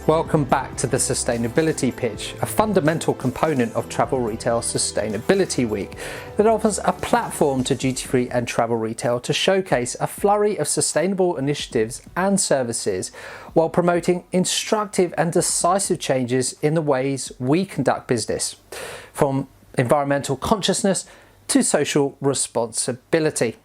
Welcome back to the Sustainability Pitch, a fundamental component of Travel Retail Sustainability Week that offers a platform to duty-free and travel retail to showcase a flurry of sustainable initiatives and services while promoting instructive and decisive changes in the ways we conduct business, from environmental consciousness to social responsibility.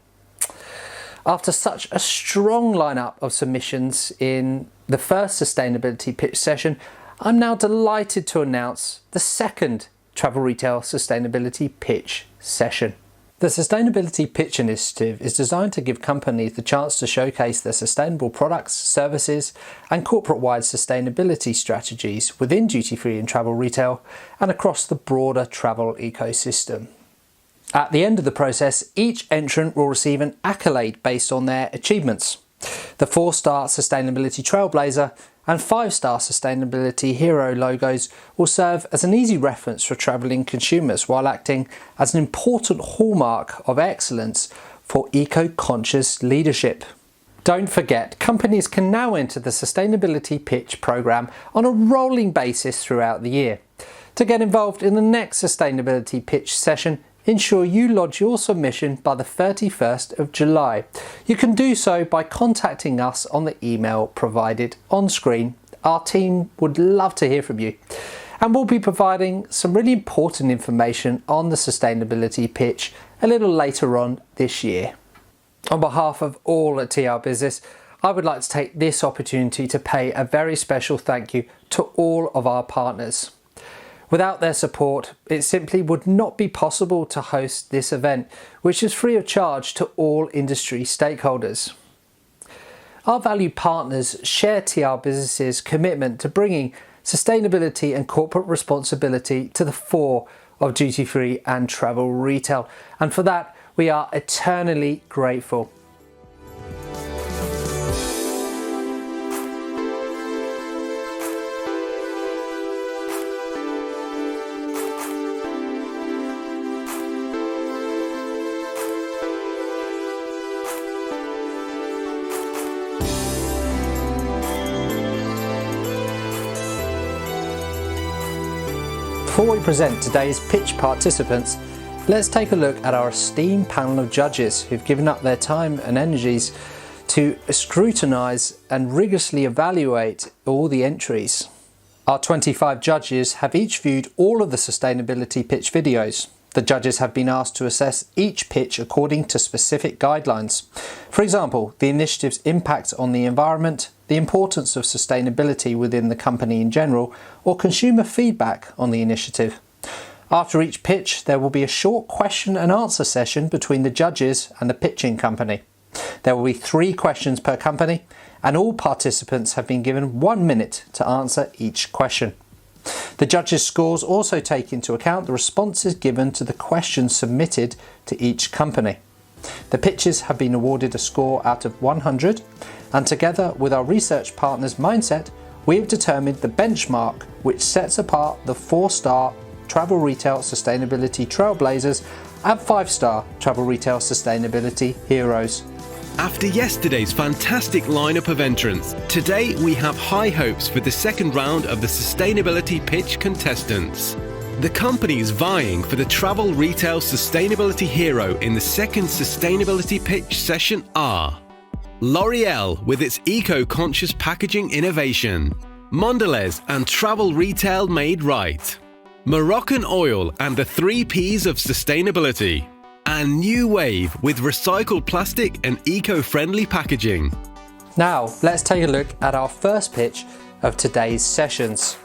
After such a strong lineup of submissions in the first Sustainability Pitch session, I'm now delighted to announce the second Travel Retail Sustainability Pitch session. The Sustainability Pitch initiative is designed to give companies the chance to showcase their sustainable products, services and corporate-wide sustainability strategies within duty-free and travel retail and across the broader travel ecosystem. At the end of the process, each entrant will receive an accolade based on their achievements. The 4-star Sustainability Trailblazer and 5-star Sustainability Hero logos will serve as an easy reference for travelling consumers while acting as an important hallmark of excellence for eco-conscious leadership. Don't forget, companies can now enter the Sustainability Pitch programme on a rolling basis throughout the year. To get involved in the next Sustainability Pitch session, ensure you lodge your submission by the 31st of July. You can do so by contacting us on the email provided on screen. Our team would love to hear from you. And we'll be providing some really important information on the Sustainability Pitch a little later on this year. On behalf of all at TR Business, I would like to take this opportunity to pay a very special thank you to all of our partners. Without their support, it simply would not be possible to host this event, which is free of charge to all industry stakeholders. Our valued partners share TR Business's commitment to bringing sustainability and corporate responsibility to the fore of duty-free and travel retail, and for that we are eternally grateful. Before we present today's pitch participants, let's take a look at our esteemed panel of judges who've given up their time and energies to scrutinise and rigorously evaluate all the entries. Our 25 judges have each viewed all of the Sustainability Pitch videos. The judges have been asked to assess each pitch according to specific guidelines. For example, the initiative's impact on the environment, the importance of sustainability within the company in general, or consumer feedback on the initiative. After each pitch, there will be a short question and answer session between the judges and the pitching company. There will be 3 questions per company, and all participants have been given 1 minute to answer each question. The judges' scores also take into account the responses given to the questions submitted to each company. The pitches have been awarded a score out of 100, and together with our research partners Mindset, we have determined the benchmark which sets apart the 4-star Travel Retail Sustainability Trailblazers and 5-star Travel Retail Sustainability Heroes. After yesterday's fantastic lineup of entrants, today we have high hopes for the second round of the Sustainability Pitch contestants. The companies vying for the Travel Retail Sustainability Hero in the second Sustainability Pitch session are L'Oreal with its eco-conscious packaging innovation, MONDELEZ and Travel Retail Made Right, MOROCCANOIL and the 3 Ps of sustainability, and NUWAVE with recycled plastic and eco-friendly packaging. Now, let's take a look at our first pitch of today's sessions.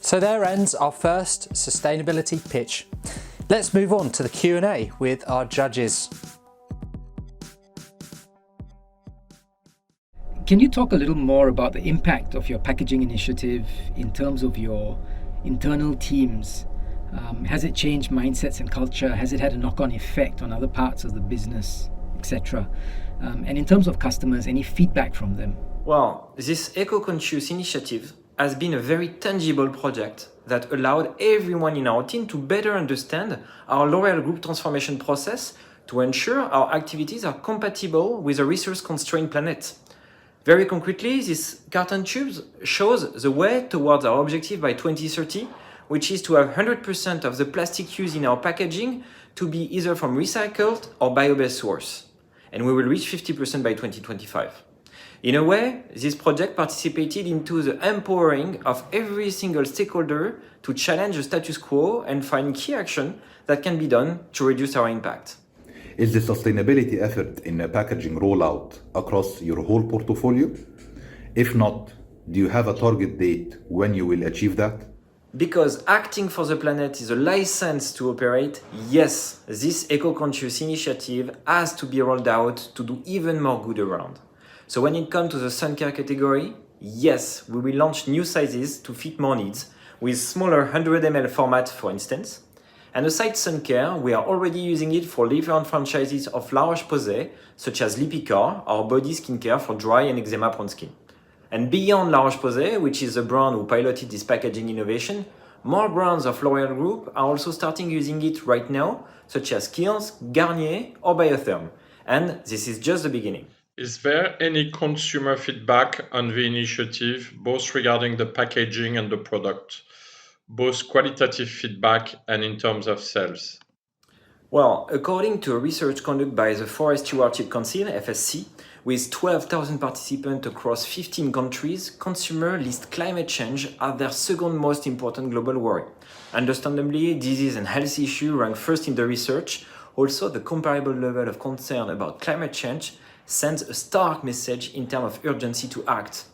So there ends our first sustainability pitch. Let's move on to the Q&A with our judges. Can you talk a little more about the impact of your packaging initiative in terms of your internal teams? Has it changed mindsets and culture? Has it had a knock-on effect on other parts of the business, etc.? And in terms of customers, any feedback from them? Well, this eco-conscious initiative has been a very tangible project that allowed everyone in our team to better understand our L'Oréal Group transformation process to ensure our activities are compatible with a resource-constrained planet. Very concretely, this carton tubes shows the way towards our objective by 2030, which is to have 100% of the plastic used in our packaging to be either from recycled or bio-based source. And we will reach 50% by 2025. In a way, this project participated into the empowering of every single stakeholder to challenge the status quo and find key action that can be done to reduce our impact. Is the sustainability effort in a packaging rollout across your whole portfolio? If not, do you have a target date when you will achieve that? Because acting for the planet is a license to operate, yes, this eco-conscious initiative has to be rolled out to do even more good around. So when it comes to the sun care category, yes, we will launch new sizes to fit more needs, with smaller 100 ml format, for instance. And aside sun care, we are already using it for different franchises of La Roche-Posay, such as Lipicar, our body skincare for dry and eczema-prone skin. And beyond La Roche-Posay, which is the brand who piloted this packaging innovation, more brands of L'Oréal Group are also starting using it right now, such as Kiehl's, Garnier or Biotherm. And this is just the beginning. Is there any consumer feedback on the initiative, both regarding the packaging and the product, both qualitative feedback and in terms of sales? Well, according to a research conducted by the Forest Stewardship Council, FSC, with 12,000 participants across 15 countries, consumers list climate change as their second most important global worry. Understandably, disease and health issues rank first in the research. Also, the comparable level of concern about climate change sends a stark message in terms of urgency to act.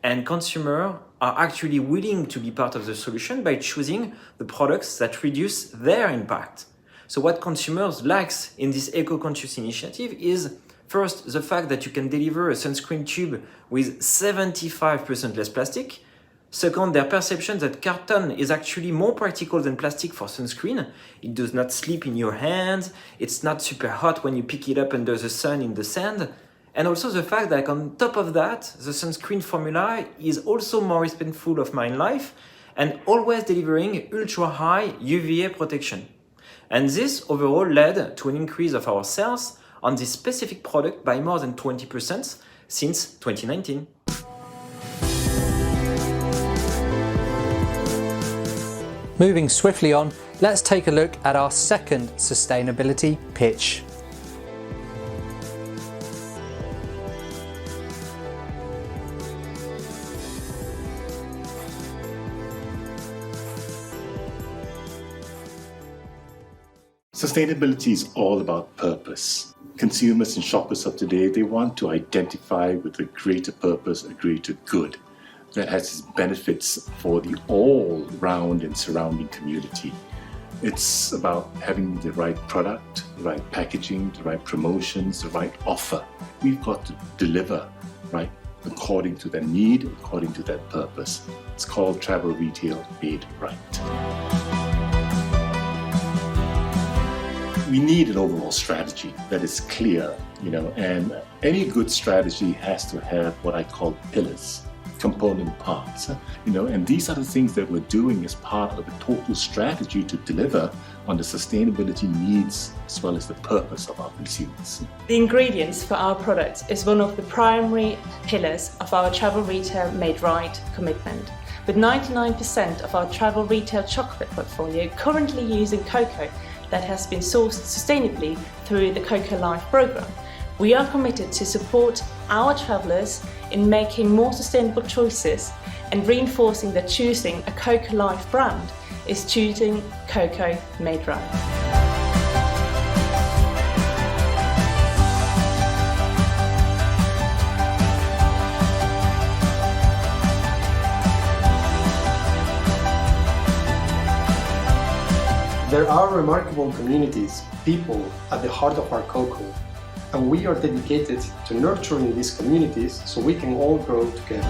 And consumers are actually willing to be part of the solution by choosing the products that reduce their impact. So what consumers like in this eco-conscious initiative is, first, the fact that you can deliver a sunscreen tube with 75% less plastic. Second, their perception that carton is actually more practical than plastic for sunscreen. It does not slip in your hands. It's not super hot when you pick it up under the sun in the sand. And also the fact that on top of that, the sunscreen formula is also more respectful of marine life and always delivering ultra-high UVA protection. And this overall led to an increase of our sales on this specific product by more than 20% since 2019. Moving swiftly on, let's take a look at our second sustainability pitch. Sustainability is all about purpose. Consumers and shoppers of today, they want to identify with a greater purpose, a greater good that has benefits for the all-round and surrounding community. It's about having the right product, the right packaging, the right promotions, the right offer. We've got to deliver, right, according to their need, according to their purpose. It's called travel retail made right. We need an overall strategy that is clear, and any good strategy has to have what I call pillars, component parts, and these are the things that we're doing as part of a total strategy to deliver on the sustainability needs as well as the purpose of our consumers. The ingredients for our product is one of the primary pillars of our travel retail made right commitment. With 99% of our travel retail chocolate portfolio currently using cocoa that has been sourced sustainably through the Cocoa Life program, we are committed to support our travellers in making more sustainable choices and reinforcing that choosing a Cocoa Life brand is choosing cocoa made right. are remarkable communities, people at the heart of our cocoa, and we are dedicated to nurturing these communities so we can all grow together.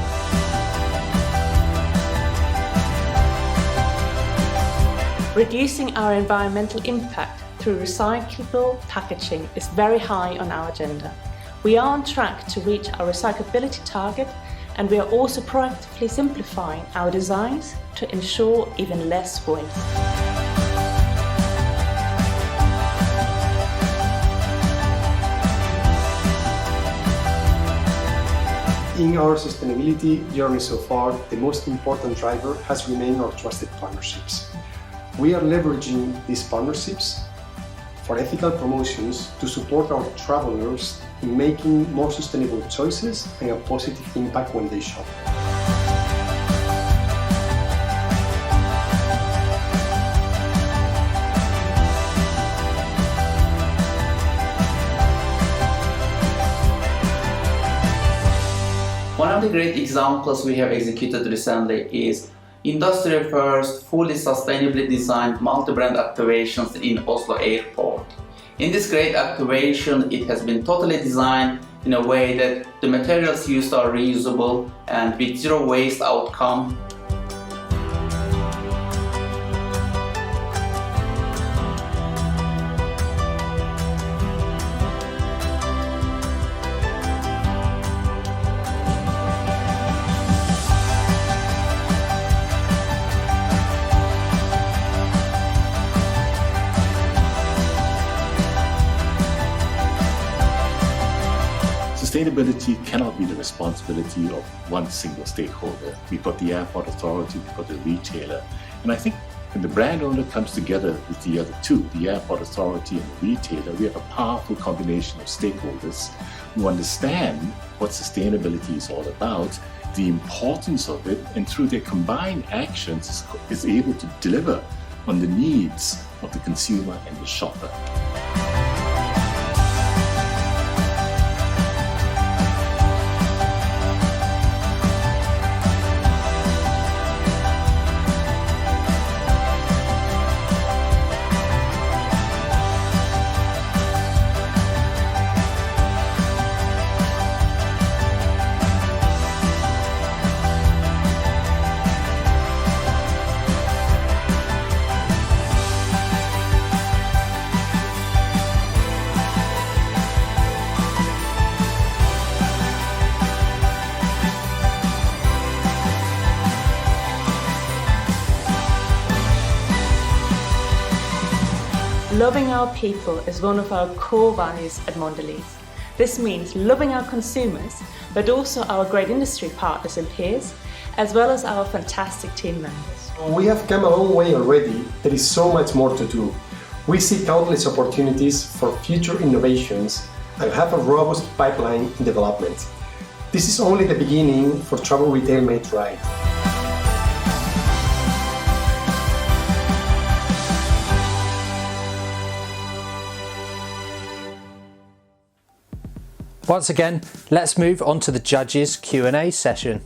Reducing our environmental impact through recyclable packaging is very high on our agenda. We are on track to reach our recyclability target, and we are also proactively simplifying our designs to ensure even less waste. In our sustainability journey so far, the most important driver has remained our trusted partnerships. We are leveraging these partnerships for ethical promotions to support our travelers in making more sustainable choices and a positive impact when they shop. One of the great examples we have executed recently is industry-first, fully sustainably designed multi-brand activations in Oslo Airport. In this great activation, it has been totally designed in a way that the materials used are reusable and with zero waste outcome. Sustainability cannot be the responsibility of one single stakeholder. We've got the airport authority, we've got the retailer, and I think when the brand owner comes together with the other two, the airport authority and the retailer, we have a powerful combination of stakeholders who understand what sustainability is all about, the importance of it, and through their combined actions is able to deliver on the needs of the consumer and the shopper. Loving our people is one of our core values at MONDELEZ. This means loving our consumers, but also our great industry partners and peers, as well as our fantastic team members. We have come a long way already. There is so much more to do. We see countless opportunities for future innovations and have a robust pipeline in development. This is only the beginning for travel retail made right. Once again, let's move on to the judges' Q&A session.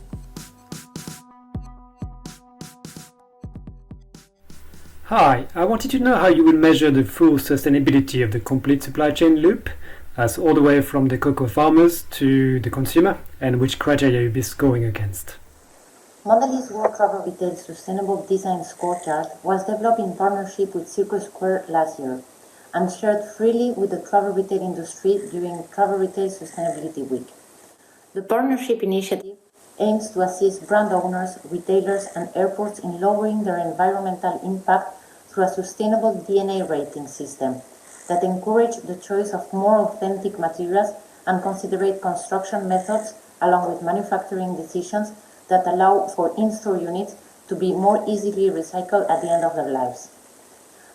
Hi, I wanted to know how you will measure the full sustainability of the complete supply chain loop, as all the way from the cocoa farmers to the consumer, and which criteria you'll be scoring against. MONDELEZ World Travel Retail Sustainable Design Scorecard was developed in partnership with Circle Square last year and shared freely with the travel retail industry during Travel Retail Sustainability Week. The partnership initiative aims to assist brand owners, retailers, and airports in lowering their environmental impact through a sustainable DNA rating system that encourage the choice of more authentic materials and considerate construction methods along with manufacturing decisions that allow for in-store units to be more easily recycled at the end of their lives.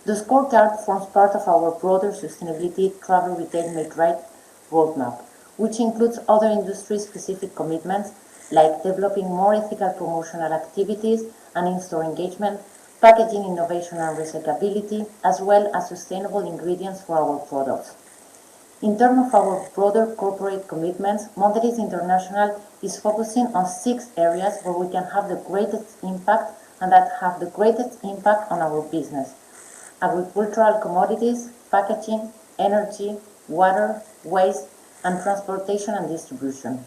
The scorecard forms part of our broader Sustainability Travel Retail Made Right roadmap, which includes other industry-specific commitments like developing more ethical promotional activities and in-store engagement, packaging innovation and recyclability, as well as sustainable ingredients for our products. In terms of our broader corporate commitments, MONDELEZ International is focusing on 6 areas where we can have the greatest impact and that have the greatest impact on our business. agricultural commodities, packaging, energy, water, waste, and transportation and distribution.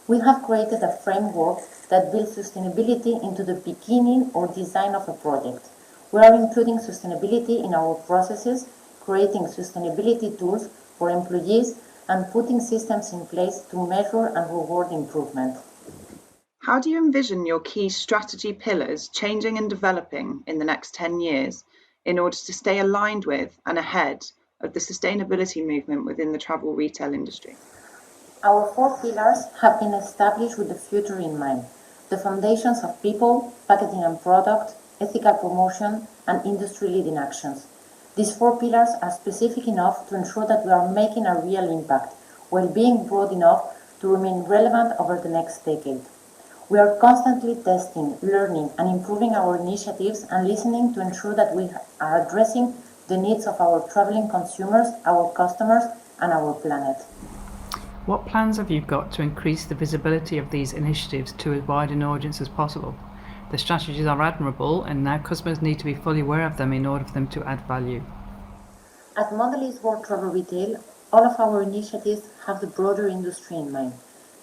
We have created a framework that builds sustainability into the beginning or design of a project. We are including sustainability in our processes, creating sustainability tools for employees, and putting systems in place to measure and reward improvement. How do you envision your key strategy pillars changing and developing in the next 10 years in order to stay aligned with and ahead of the sustainability movement within the travel retail industry? Our 4 pillars have been established with the future in mind: the foundations of people, packaging and product, ethical promotion, and industry-leading actions. These 4 pillars are specific enough to ensure that we are making a real impact, while being broad enough to remain relevant over the next decade. We are constantly testing, learning, and improving our initiatives and listening to ensure that we are addressing the needs of our traveling consumers, our customers, and our planet. What plans have you got to increase the visibility of these initiatives to as wide an audience as possible? The strategies are admirable, and now customers need to be fully aware of them in order for them to add value. At MONDELEZ World Travel Retail, all of our initiatives have the broader industry in mind.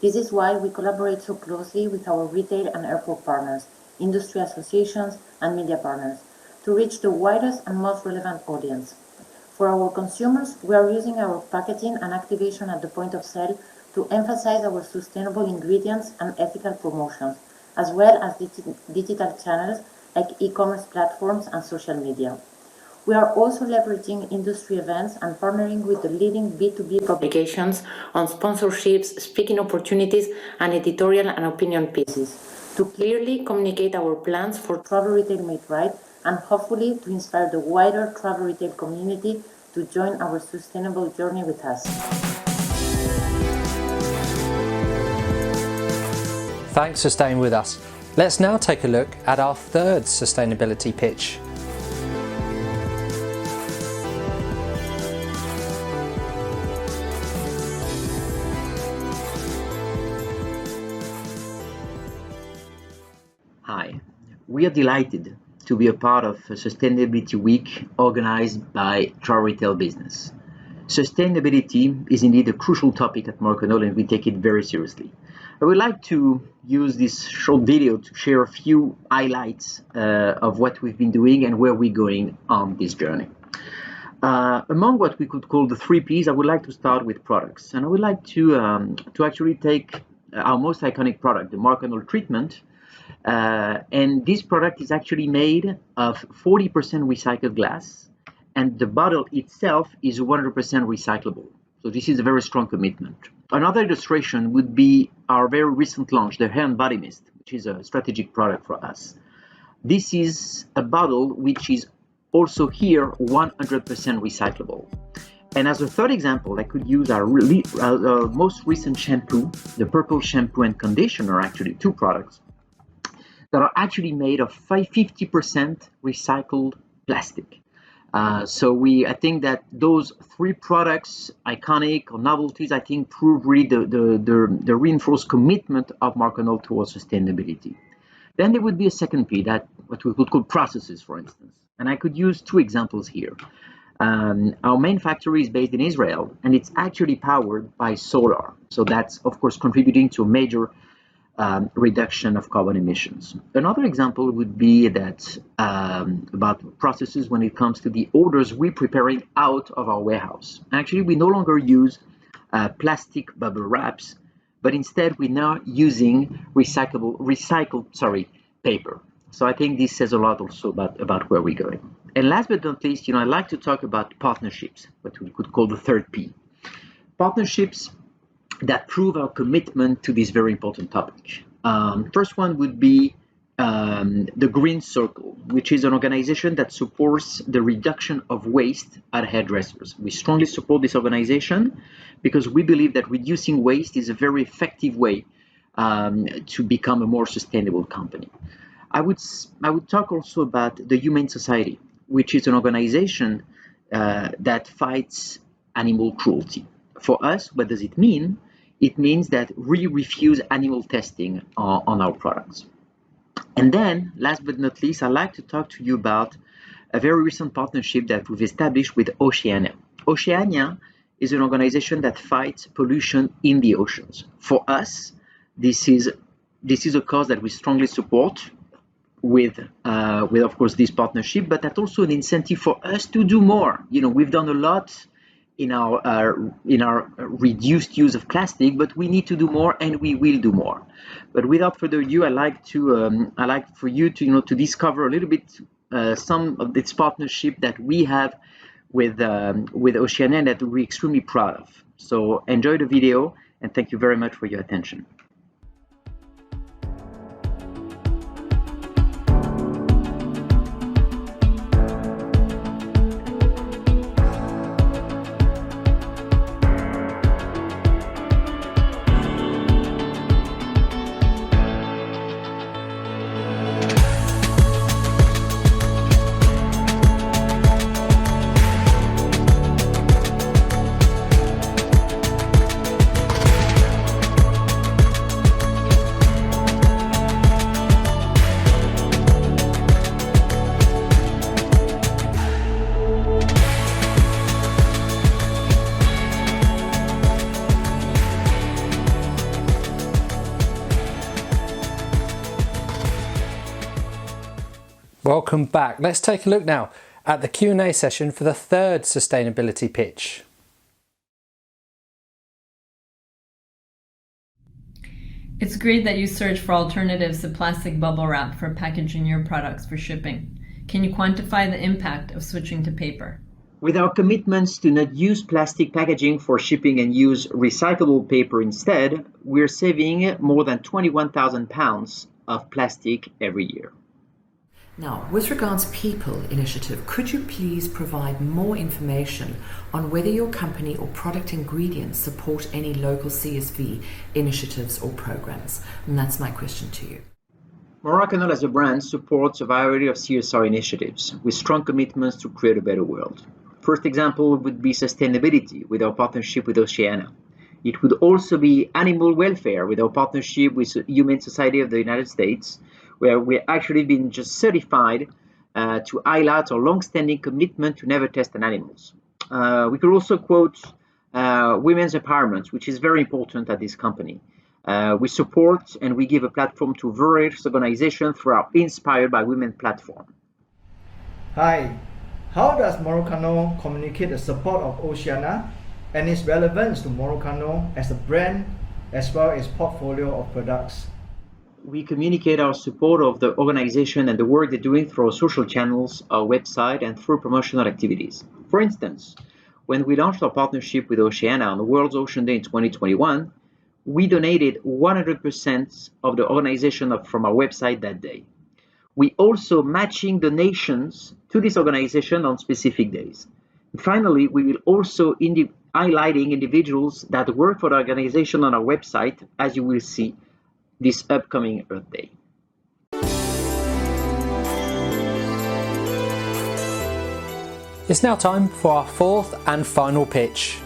This is why we collaborate so closely with our retail and airport partners, industry associations, and media partners to reach the widest and most relevant audience. For our consumers, we are using our packaging and activation at the point of sale to emphasize our sustainable ingredients and ethical promotions, as well as digital channels like e-commerce platforms and social media. We are also leveraging industry events and partnering with the leading B2B publications on sponsorships, speaking opportunities, and editorial and opinion pieces to clearly communicate our plans for travel retail made right, and hopefully to inspire the wider travel retail community to join our sustainable journey with us. Thanks for staying with us. Let's now take a look at our 3rd sustainability pitch. Hi, we are delighted to be a part of a Sustainability Week organized by Travel Retail Business. Sustainability is indeed a crucial topic at MOROCCANOIL, and we take it very seriously. I would like to use this short video to share a few highlights of what we've been doing and where we're going on this journey. Among what we could call the 3 Ps, I would like to start with products. And I would like to actually take our most iconic product, the MOROCCANOIL treatment. And this product is actually made of 40% recycled glass, and the bottle itself is 100% recyclable. So this is a very strong commitment. Another illustration would be our very recent launch, the Hair and Body Mist, which is a strategic product for us. This is a bottle which is also here 100% recyclable. And as a 3rd example, I could use our most recent shampoo, the Purple Shampoo and Conditioner, actually 2 products, that are actually made of 50% recycled plastic. I think that those 3 products, iconic or novelties, I think prove really the reinforced commitment of MOROCCANOIL towards sustainability. Then there would be a 2nd P, that what we could call processes, for instance. And I could use 2 examples here. Our main factory is based in Israel, and it's actually powered by solar. So that's, of course, contributing to a major reduction of carbon emissions. Another example would be that about processes when it comes to the orders we're preparing out of our warehouse. Actually, we no longer use plastic bubble wraps, but instead we're now using recycled paper. So I think this says a lot also about where we're going. And last but not least, I'd like to talk about partnerships, what we could call the 3rd P. Partnerships that prove our commitment to this very important topic. First one would be the Green Circle, which is an organization that supports the reduction of waste at hairdressers. We strongly support this organization because we believe that reducing waste is a very effective way to become a more sustainable company. I would talk also about the Humane Society, which is an organization that fights animal cruelty. For us, what does it mean? It means that we refuse animal testing on our products. And then, last but not least, I'd like to talk to you about a very recent partnership that we've established with Oceania. Oceania is an organization that fights pollution in the oceans. For us, this is a cause that we strongly support with of course this partnership, but that's also an incentive for us to do more. We've done a lot in our reduced use of plastic, but we need to do more, and we will do more. But without further ado, I like for you to discover a little bit some of this partnership that we have with Oceania that we're extremely proud of. So enjoy the video, and thank you very much for your attention. Welcome back. Let's take a look now at the Q&A session for the third sustainability pitch. It's great that you search for alternatives to plastic bubble wrap for packaging your products for shipping. Can you quantify the impact of switching to paper? With our commitments to not use plastic packaging for shipping and use recyclable paper instead, we're saving more than 21,000 pounds of plastic every year. Now, with regards People initiative, could you please provide more information on whether your company or product ingredients support any local CSV initiatives or programs? And that's my question to you. MOROCCANOIL as a brand supports a variety of CSR initiatives with strong commitments to create a better world. First example would be sustainability with our partnership with Oceania. It would also be animal welfare with our partnership with Humane Society of the United States, where we're actually been just certified to highlight our long-standing commitment to never test on animals. We could also quote women's empowerment, which is very important at this company. We support and we give a platform to various organizations through our Inspired by Women platform. Hi, how does MOROCCANOIL communicate the support of Oceania and its relevance to MOROCCANOIL as a brand as well as portfolio of products? We communicate our support of the organization and the work they're doing through our social channels, our website, and through promotional activities. For instance, when we launched our partnership with Oceania on the World's Ocean Day in 2021, we donated 100% of the organization from our website that day. We also matching donations to this organization on specific days. And finally, we will also highlighting individuals that work for the organization on our website, as you will see this upcoming Earth Day. It's now time for our fourth and final pitch.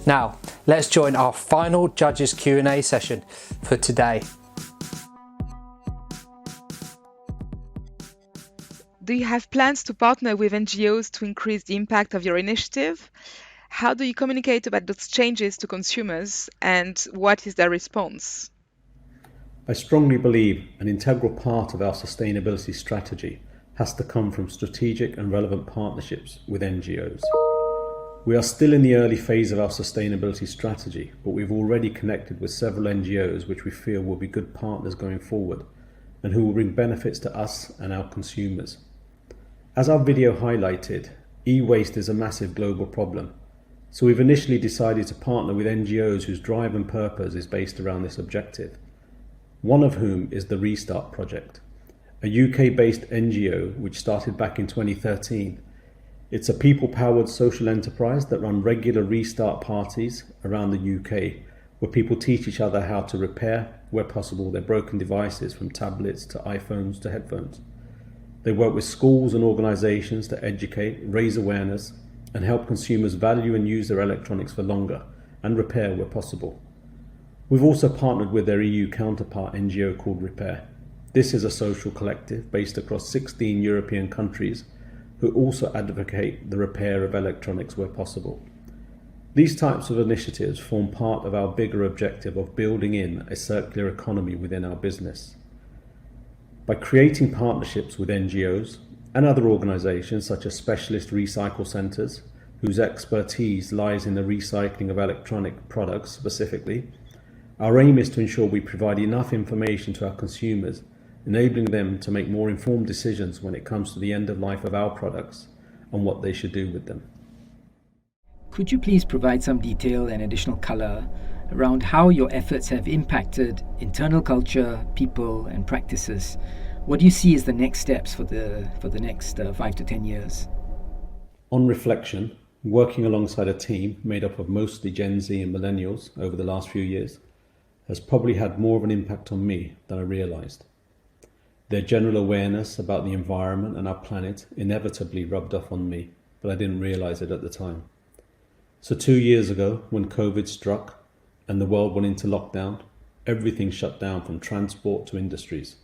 Now, let's join our final judges Q&A session for today. Do you have plans to partner with NGOs to increase the impact of your initiative? How do you communicate about those changes to consumers, and what is their response? I strongly believe an integral part of our sustainability strategy has to come from strategic and relevant partnerships with NGOs. We are still in the early phase of our sustainability strategy, but we've already connected with several NGOs which we feel will be good partners going forward and who will bring benefits to us and our consumers. As our video highlighted, e-waste is a massive global problem, so we've initially decided to partner with NGOs whose drive and purpose is based around this objective, one of whom is the Restart Project, a UK-based NGO which started back in 2013. It's a people-powered social enterprise that run regular restart parties around the UK, where people teach each other how to repair, where possible, their broken devices, from tablets to iPhones to headphones. They work with schools and organisations to educate, raise awareness, and help consumers value and use their electronics for longer and repair where possible. We've also partnered with their EU counterpart NGO called Repair. This is a social collective based across 16 European countries who also advocate the repair of electronics where possible. These types of initiatives form part of our bigger objective of building in a circular economy within our business. By creating partnerships with NGOs and other organisations such as specialist recycle centres, whose expertise lies in the recycling of electronic products specifically, our aim is to ensure we provide enough information to our consumers, enabling them to make more informed decisions when it comes to the end of life of our products and what they should do with them. Could you please provide some detail and additional colour around how your efforts have impacted internal culture, people and practices? What do you see as the next steps for the next 5 to 10 years? On reflection, working alongside a team made up of mostly Gen Z and millennials over the last few years has probably had more of an impact on me than I realised. Their general awareness about the environment and our planet inevitably rubbed off on me, but I didn't realise it at the time. So 2 years ago, when COVID struck and the world went into lockdown, everything shut down from transport to industries.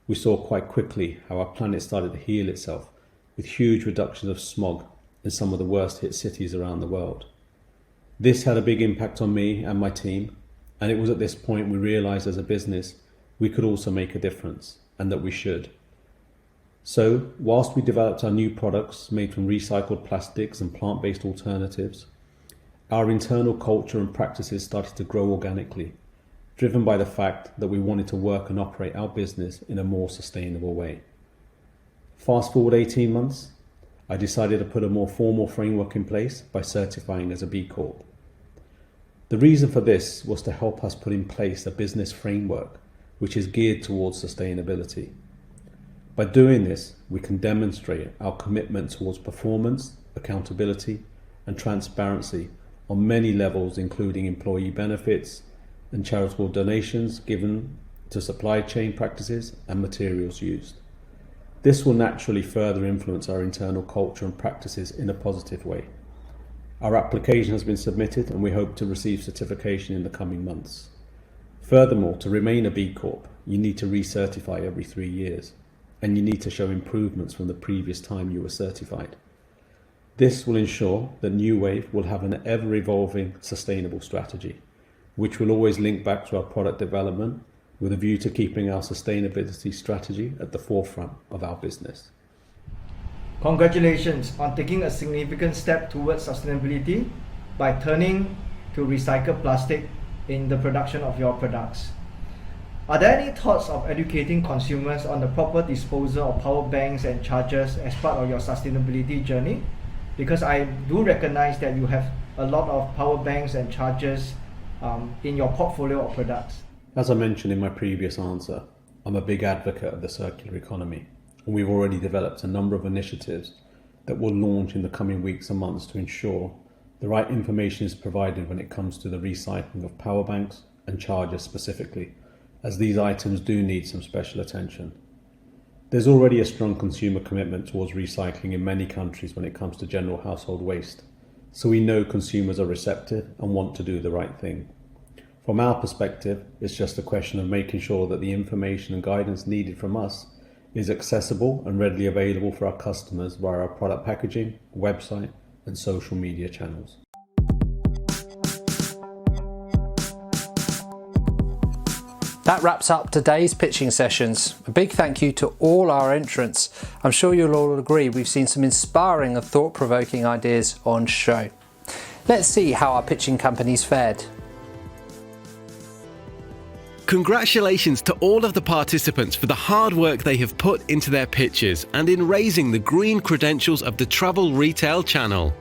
We saw quite quickly how our planet started to heal itself with huge reductions of smog in some of the worst hit cities around the world. This had a big impact on me and my team, and it was at this point we realised as a business we could also make a difference, and that we should. So, whilst we developed our new products made from recycled plastics and plant-based alternatives, our internal culture and practices started to grow organically, driven by the fact that we wanted to work and operate our business in a more sustainable way. Fast forward 18 months, I decided to put a more formal framework in place by certifying as a B Corp. The reason for this was to help us put in place a business framework which is geared towards sustainability. By doing this, we can demonstrate our commitment towards performance, accountability, and transparency on many levels, including employee benefits and charitable donations given to supply chain practices and materials used. This will naturally further influence our internal culture and practices in a positive way. Our application has been submitted and we hope to receive certification in the coming months. Furthermore, to remain a B Corp, you need to recertify every 3 years, and you need to show improvements from the previous time you were certified. This will ensure that NUWAVE will have an ever-evolving sustainable strategy, which will always link back to our product development with a view to keeping our sustainability strategy at the forefront of our business. Congratulations on taking a significant step towards sustainability by turning to recycled plastic in the production of your products. Are there any thoughts of educating consumers on the proper disposal of power banks and chargers as part of your sustainability journey? Because I do recognize that you have a lot of power banks and chargers in your portfolio of products. As I mentioned in my previous answer, I'm a big advocate of the circular economy, and we've already developed a number of initiatives that will launch in the coming weeks and months to ensure the right information is provided when it comes to the recycling of power banks and chargers specifically, as these items do need some special attention. There's already a strong consumer commitment towards recycling in many countries when it comes to general household waste, so we know consumers are receptive and want to do the right thing. From our perspective, it's just a question of making sure that the information and guidance needed from us is accessible and readily available for our customers via our product packaging, website, and social media channels. That wraps up today's pitching sessions. A big thank you to all our entrants. I'm sure you'll all agree we've seen some inspiring and thought-provoking ideas on show. Let's see how our pitching companies fared. Congratulations to all of the participants for the hard work they have put into their pitches and in raising the green credentials of the travel retail channel.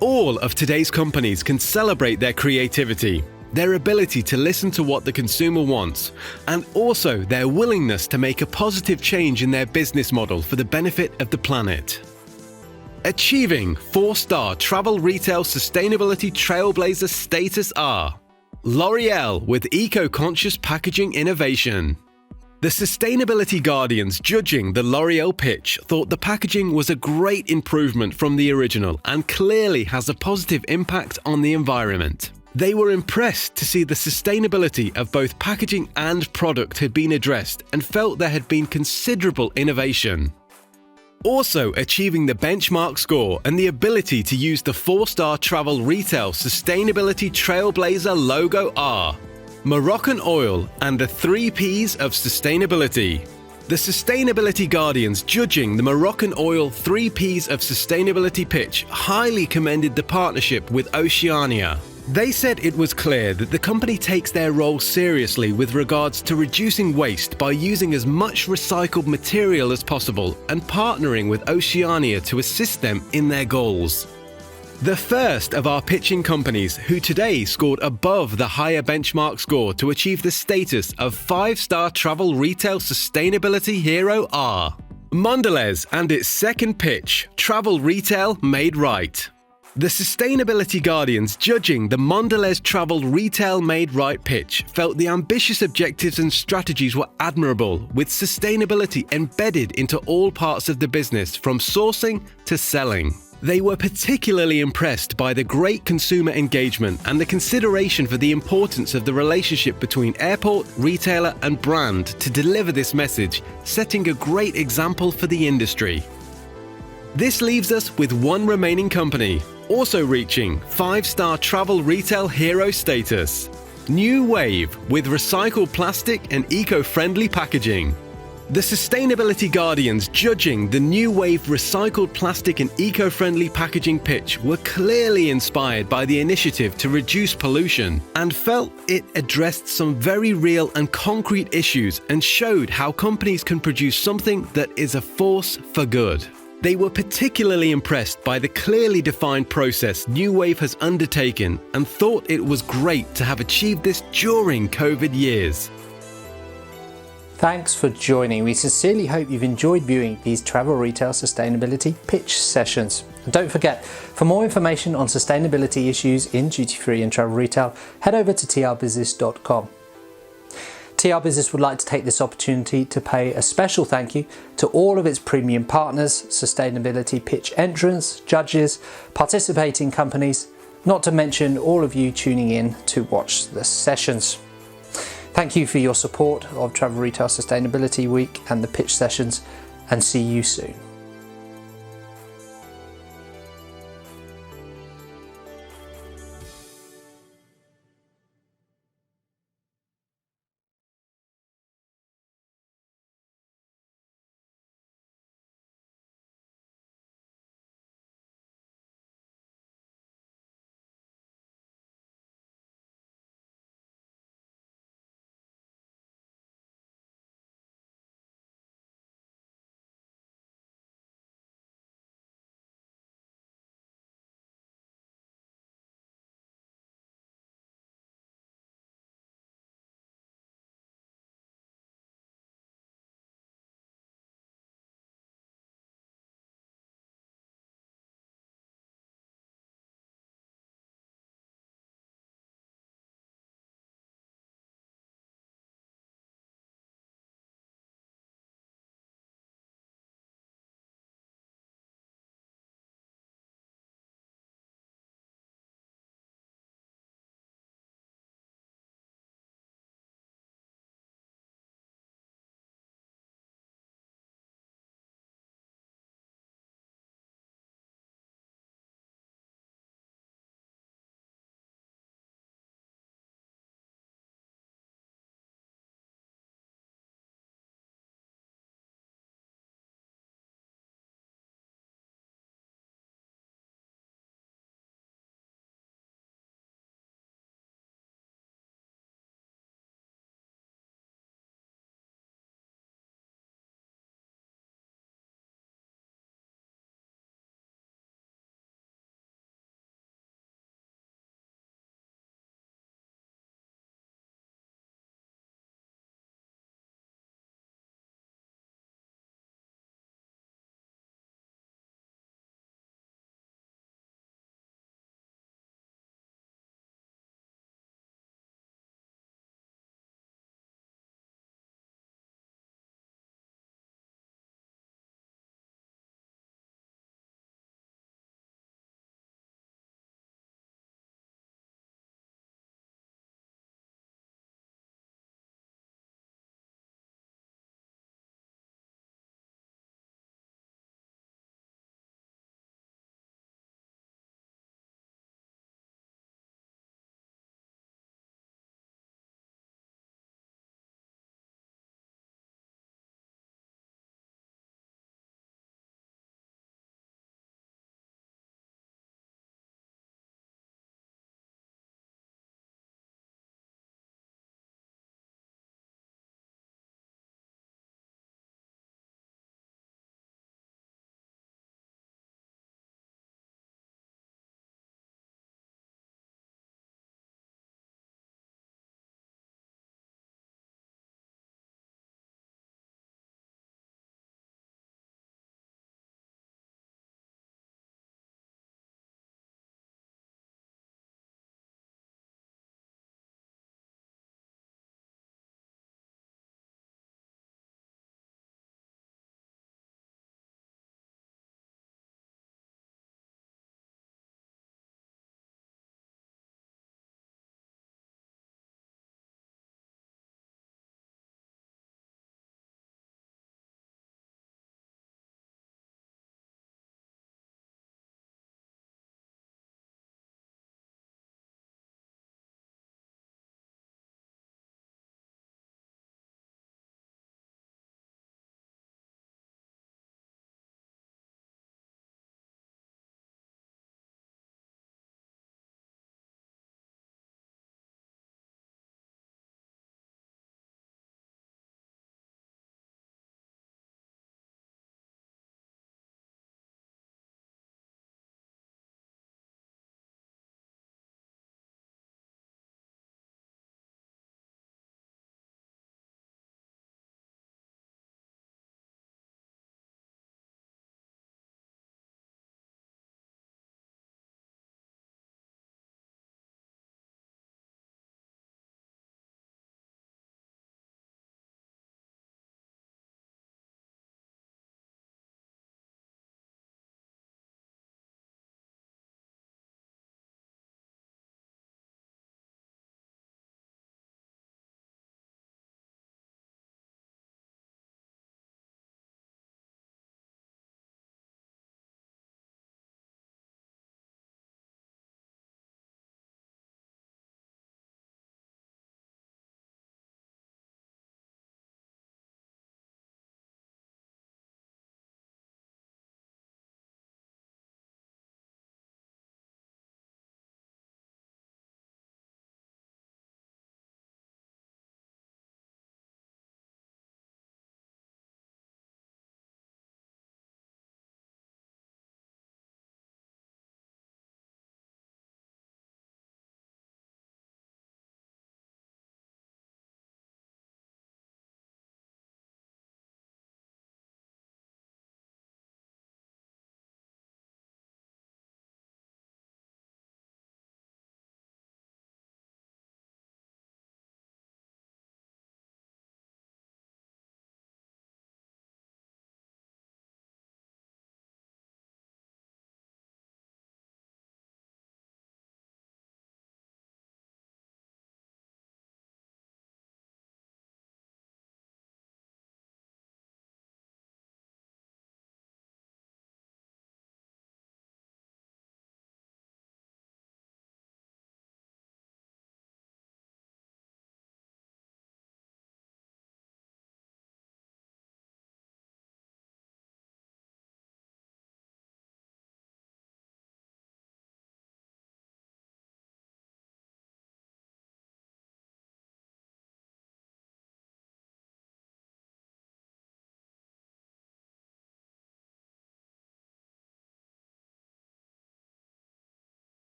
All of today's companies can celebrate their creativity, their ability to listen to what the consumer wants, and also their willingness to make a positive change in their business model for the benefit of the planet. Achieving 4-star travel retail sustainability trailblazer status are L'Oreal with eco-conscious packaging innovation. The Sustainability Guardians judging the L'Oreal pitch thought the packaging was a great improvement from the original and clearly has a positive impact on the environment. They were impressed to see the sustainability of both packaging and product had been addressed and felt there had been considerable innovation. Also achieving the benchmark score and the ability to use the 4-star travel retail Sustainability Trailblazer logo are MOROCCANOIL and the 3 Ps of sustainability. The Sustainability Guardians judging the MOROCCANOIL 3 Ps of sustainability pitch highly commended the partnership with Oceania. They said it was clear that the company takes their role seriously with regards to reducing waste by using as much recycled material as possible and partnering with Oceania to assist them in their goals. The first of our pitching companies who today scored above the higher benchmark score to achieve the status of 5-star travel retail sustainability hero are MONDELEZ and its second pitch, Travel Retail Made Right. The Sustainability Guardians judging the MONDELEZ Travel Retail Made Right pitch felt the ambitious objectives and strategies were admirable, with sustainability embedded into all parts of the business from sourcing to selling. They were particularly impressed by the great consumer engagement and the consideration for the importance of the relationship between airport, retailer and brand to deliver this message, setting a great example for the industry. This leaves us with one remaining company, also reaching 5-star travel retail hero status. NUWAVE with recycled plastic and eco-friendly packaging. The Sustainability Guardians judging the NUWAVE recycled plastic and eco-friendly packaging pitch were clearly inspired by the initiative to reduce pollution and felt it addressed some very real and concrete issues and showed how companies can produce something that is a force for good. They were particularly impressed by the clearly defined process NUWAVE has undertaken and thought it was great to have achieved this during COVID years. Thanks for joining. We sincerely hope you've enjoyed viewing these travel retail sustainability pitch sessions. And don't forget, for more information on sustainability issues in duty-free and travel retail, head over to trbusiness.com. TR Business would like to take this opportunity to pay a special thank you to all of its premium partners, sustainability pitch entrants, judges, participating companies, not to mention all of you tuning in to watch the sessions. Thank you for your support of Travel Retail Sustainability Week and the pitch sessions, and see you soon.